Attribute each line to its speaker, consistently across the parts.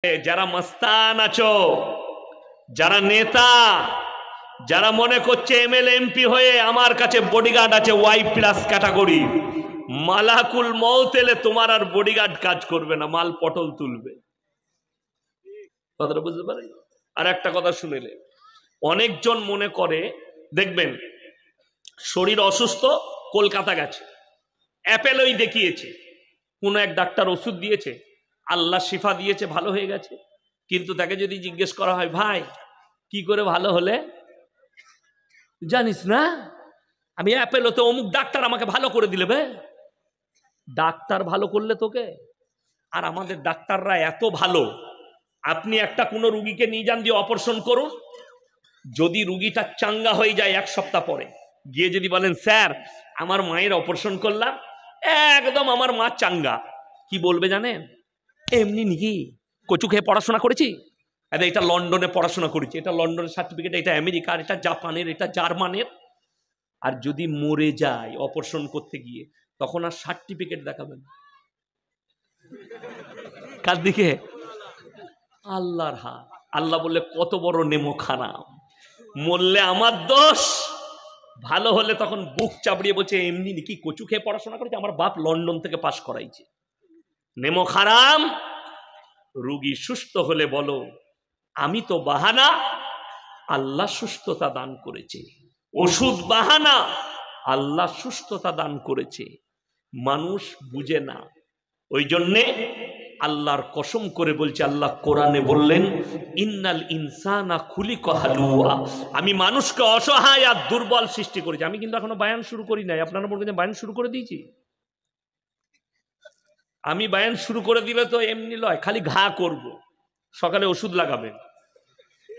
Speaker 1: যারা মস্তান আছো, যারা নেতা, যারা মনে করছে এমএলএ এমপি হয়ে আমার কাছে বডিগার্ড আছে ওয়াই প্লাস ক্যাটাগরি, মালাকুল মউত এলে তোমার আর বডিগার্ড কাজ করবে না, মাল পটল তুলবে। কথাটা বুঝতে পারেন? আর একটা কথা শুনেলে, অনেকজন মনে করে, দেখবেন শরীর অসুস্থ, কলকাতা গেছে, অ্যাপেলোই দেখিয়েছে, কোন এক ডাক্তার ওষুধ দিয়েছে, আল্লাহ শিফা দিয়েছে, ভালো হয়ে গেছে। কিন্তু তাকে যদি জিজ্ঞেস করা হয়, ভাই কি করে ভালো হলে? জানিস না, আমি অ্যাপেলোতে অমুক ডাক্তার আমাকে ভালো করে দিলে। বে ডাক্তার ভালো করলে তোকে? আর আমাদের ডাক্তাররা এত ভালো, আপনি একটা কোনো রুগীকে নিয়ে যান, দিয়ে অপারেশন করুন, যদি রুগীটা চাঙ্গা হয়ে যায় এক সপ্তাহ পরে গিয়ে যদি বলেন, স্যার আমার মায়ের অপারেশন করলাম, একদম আমার মা চাঙ্গা, কি বলবে জানেন? এমনি নাকি, কচু খেয়ে পড়াশোনা করেছি, এটা লন্ডনে পড়াশোনা করেছি, এটা লন্ডনের সার্টিফিকেট, এটা আমেরিকার, এটা জাপানের, এটা জার্মানের। আর যদি মরে যায় অপারেশন করতে গিয়ে, তখন আর সার্টিফিকেট দেখাবেন কার দিকে? আল্লাহর হাত। আল্লাহ বললে কত বড় নেমো খারাপ, মরলে আমার দোষ, ভালো হলে তখন বুক চাপড়িয়ে বলছে, এমনি নাকি, কচু খেয়ে পড়াশোনা করেছে, আমার বাপ লন্ডন থেকে পাশ করাইছে। নেমো খারাম। রুগী সুস্থ হলে বলো, আমি তো বাহানা, আল্লাহ সুস্থতা দান করেছে। ওষুধ বাহানা, আল্লাহ সুস্থতা দান করেছে। মানুষ বুঝে না, ওই জন্যে আল্লাহর কসম করে বলছে, আল্লাহ কোরআনে বললেন, ইন্নাল ইনসানা খুলিকা হালুয়া, আমি মানুষকে অসহায় আর দুর্বল সৃষ্টি করেছি। আমি কিন্তু এখনো বায়ান শুরু করি নাই, আপনারা বলছেন বায়ান শুরু করে দিয়েছি। আমি বায়ান শুরু করে দিলে তো এমনি লয়, খালি ঘা করব, সকালে ওষুধ লাগাবেন।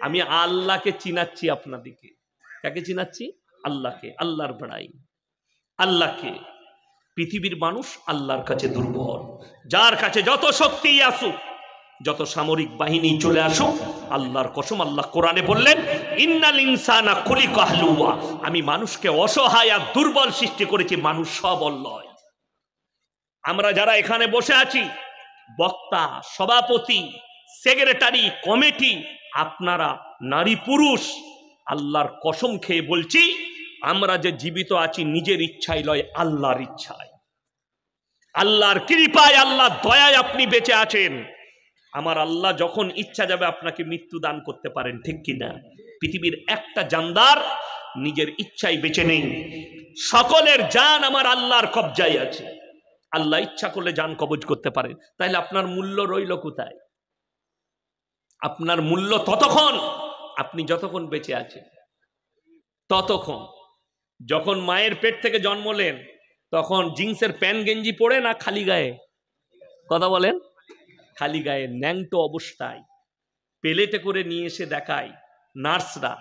Speaker 1: আমি আল্লাহকে চিনাচ্ছি আপনাদিকে। কাকে চিনাচ্ছি? আল্লাহকে, আল্লাহর বড়াই, আল্লাহকে। পৃথিবীর মানুষ আল্লাহর কাছে দুর্বল, যার কাছে যত শক্তি আসুক, যত সামরিক বাহিনী চলে আসুক, আল্লাহর কসম আল্লাহ কোরআনে বললেন, ইন্নাল ইনসানা খুলিকা হালুয়া, আমি মানুষকে অসহায় আর দুর্বল সৃষ্টি করেছি, মানুষ সবল নয়। আমরা যারা এখানে বসে আছি, বক্তা, সভাপতি, সেক্রেটারি, কমিটি, আপনারা নারী পুরুষ, আল্লাহর কসম খেয়ে বলছি, আমরা যে জীবিত আছি নিজের ইচ্ছায় লয়, আল্লাহর ইচ্ছায়, আল্লাহর কৃপায়, আল্লাহর দয়ায় আপনি বেঁচে আছেন। আমার আল্লাহ যখন ইচ্ছা যাবে আপনাকে মৃত্যু দান করতে পারেন, ঠিক কিনা? পৃথিবীর একটা জানদার নিজের ইচ্ছায় বেঁচে নেই, সকলের জান আমার আল্লাহর কবজায় আছে। আল্লাহ ইচ্ছা করলে জান কবজ করতে পারেন। তাইলে আপনার মূল্য রইল কোথায়? আপনার মূল্য ততক্ষণ আপনি যতক্ষণ বেঁচে আছেন, ততক্ষণ। যখন মায়ের পেট থেকে জন্মলেন, তখন জিন্সের প্যান্ট গেঞ্জি পরে না খালি গায়ে? কথা বলেন। খালি গায়ে, ন্যাংটো অবস্থায় প্লেটে করে নিয়ে এসে দেখায় নার্সরা,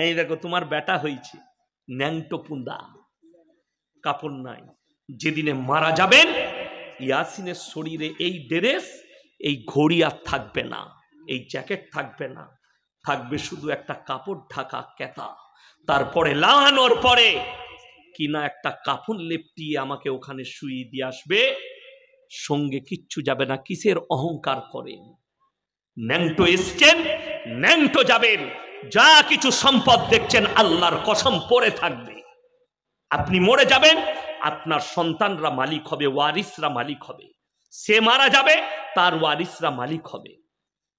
Speaker 1: এই দেখো তোমার বেটা হয়েছে, ন্যাংটো পুন্দা, কাপড় নাই। যেদিনে মারা যাবেন, ইয়াসিনের শরীরে এই ড্রেস, এই ঘড়ি আর থাকবে না, এই জ্যাকেট থাকবে না, থাকবে শুধু একটা কাপড় ঢাকা কেতা। তারপরে লাগানোর পরে কিনা একটা কাফন লেপটিয়ে আমাকে ওখানে শুইয়ে দিয়ে আসবে, সঙ্গে কিচ্ছু যাবে না। কিসের অহংকার করেন? ন্যাংটো এসছেন, ন্যাংটো যাবেন। যা কিছু সম্পদ দেখছেন আল্লাহর কসম পড়ে থাকবে। আপনি মরে যাবেন, আপনার সন্তানরা মালিক হবে, ওয়ারিসরা মালিক হবে। সে মারা যাবে, তার ওয়ারিসরা মালিক হবে।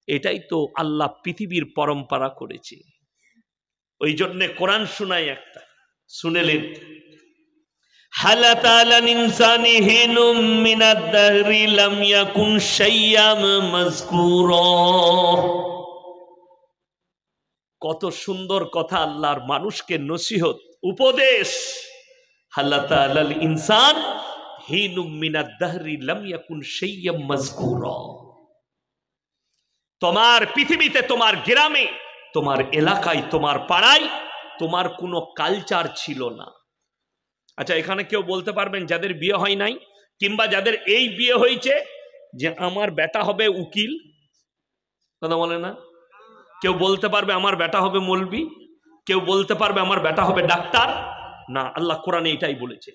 Speaker 1: এটাই তো আল্লাহ পৃথিবীর পরম্পরা করেছে। ওই জন্য কোরআন শোনায় একটা, শুনেলেন, হালাতালাল ইনসানি হিনুম মিনাদ দাহরি লাম ইয়াকুন শাইয়াম মাযকুরা। কত সুন্দর কথা আল্লাহর মানুষকে নসিহত, উপদেশ। হালাতালাল ইনসান হিনুম মিনাদ দাহরি লাম ইয়াকুন শাইয়াম মাযকুরা। তোমার পৃথিবীতে, তোমার গ্রামে, তোমার এলাকায়, তোমার পাড়ায় তোমার কোনো কালচার ছিল না। আচ্ছা, এখানে কেউ বলতে পারবেন যাদের বিয়ে হয় নাই, কিংবা যাদের এই বিয়ে হয়েছে, যে আমার বেটা হবে উকিল? কথা বলে না। কেউ বলতে পারবে আমার বেটা হবে মৌলবি? কেউ বলতে পারবে আমার বেটা হবে ডাক্তার? না, আল্লাহ কোরআনে এটাই বলেছে,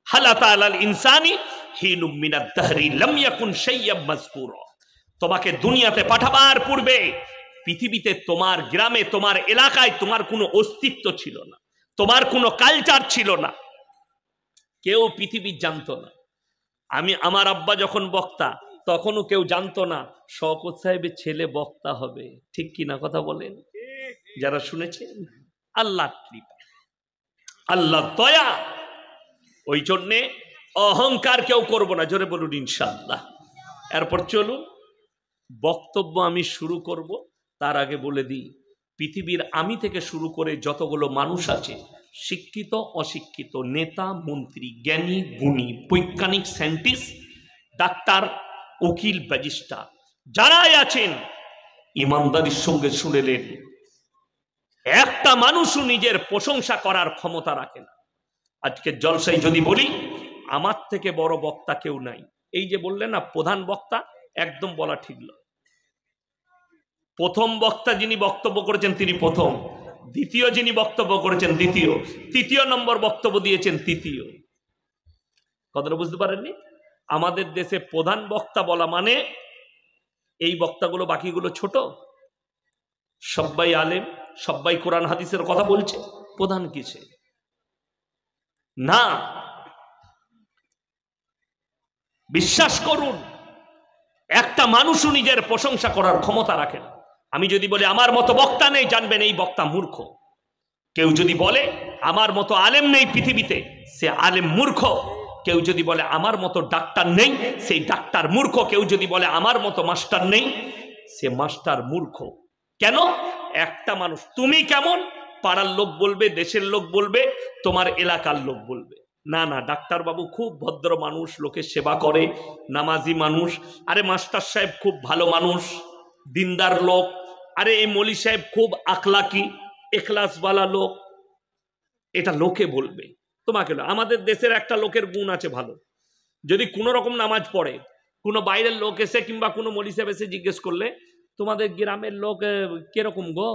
Speaker 1: হালাতালাল ইনসানি হিনুম মিনাদ দাহরি লাম ইয়াকুন শাইয়াম মাযকুরা। তোমাকে দুনিয়াতে পাঠাবার পূর্বে পৃথিবীতে তোমার গ্রামে তোমার এলাকায় তোমার কোনো অস্তিত্ব ছিল না, তোমার কোনো কালচার ছিল না, কেউ পৃথিবীর জানতো না। আমার আব্বা যখন বক্তা তখনও কেউ জানতো না শওকত সাহেবের ছেলে বক্তা হবে, ঠিক কিনা কথা বলেন যারা শুনেছেন? আল্লাহর কৃপা, আল্লাহর দয়া। ওই জন্যে অহংকার কেউ করবো না, জোরে বলুন ইনশাআল্লাহ। এরপর চলুন বক্তব্য আমি শুরু করব। তার আগে বলে দিই, পৃথিবীর আমি থেকে শুরু করে যতগুলো মানুষ আছে, শিক্ষিত অশিক্ষিত, নেতা মন্ত্রী, জ্ঞানী গুণী, বৈজ্ঞানিক, সায়েন্টিস্ট, ডাক্তার, উকিল, ব্যারিস্টার, যারাই আছেন ইমানদারির সঙ্গে শুনেলেন, একটা মানুষও নিজের প্রশংসা করার ক্ষমতা রাখে না। আজকে জলসায় যদি বলি আমার থেকে বড় বক্তা কেউ নাই, এই যে বললেন না প্রধান বক্তা, একদম বলা ঠিক নয়। প্রথম বক্তা যিনি বক্তব্য করেছেন তিনি প্রথম, দ্বিতীয় যিনি বক্তব্য করেছেন দ্বিতীয়, তৃতীয় নম্বর বক্তব্য দিয়েছেন তৃতীয়। কথাটা বুঝতে পারেননি? আমাদের দেশে প্রধান বক্তা বলা মানে এই বক্তাগুলো বাকিগুলো ছোট, সবাই আলেম, সবাই কোরআন হাদিসের কথা বলছে, প্রধান কিসে? না, বিশ্বাস করুন একটা মানুষও নিজের প্রশংসা করার ক্ষমতা রাখে না। আমি যদি বলি আমার মতো বক্তা নেই, জানবেন এই বক্তা মূর্খ। কেউ যদি বলে আমার মতো আলেম নেই পৃথিবীতে, সে আলেম মূর্খ। কেউ যদি বলে আমার মতো ডাক্তার নেই, সেই ডাক্তার মূর্খ। কেউ যদি বলে আমার মতো মাস্টার নেই, সে মাস্টার মূর্খ। কেন? একটা মানুষ, তুমি কেমন পাড়ার লোক বলবে, দেশের লোক বলবে, তোমার এলাকার লোক বলবে, না না ডাক্তারবাবু খুব ভদ্র মানুষ, লোকের সেবা করে, নামাজি মানুষ, আরে মাস্টার সাহেব খুব ভালো মানুষ, দিনদার লোক, আরে এই মৌলী সাহেব খুব আখলাকি এখলাসওয়ালা লোক, এটা লোকে বলবে, তোমাকে না। আমাদের দেশের একটা লোকের গুণ আছে ভালো, যদি কোনো রকম নামাজ পড়ে, কোনো বাইরের লোক এসে কিংবা কোনো মৌলী সাহেব এসে জিজ্ঞেস করলে তোমাদের গ্রামের লোক কিরকম গো,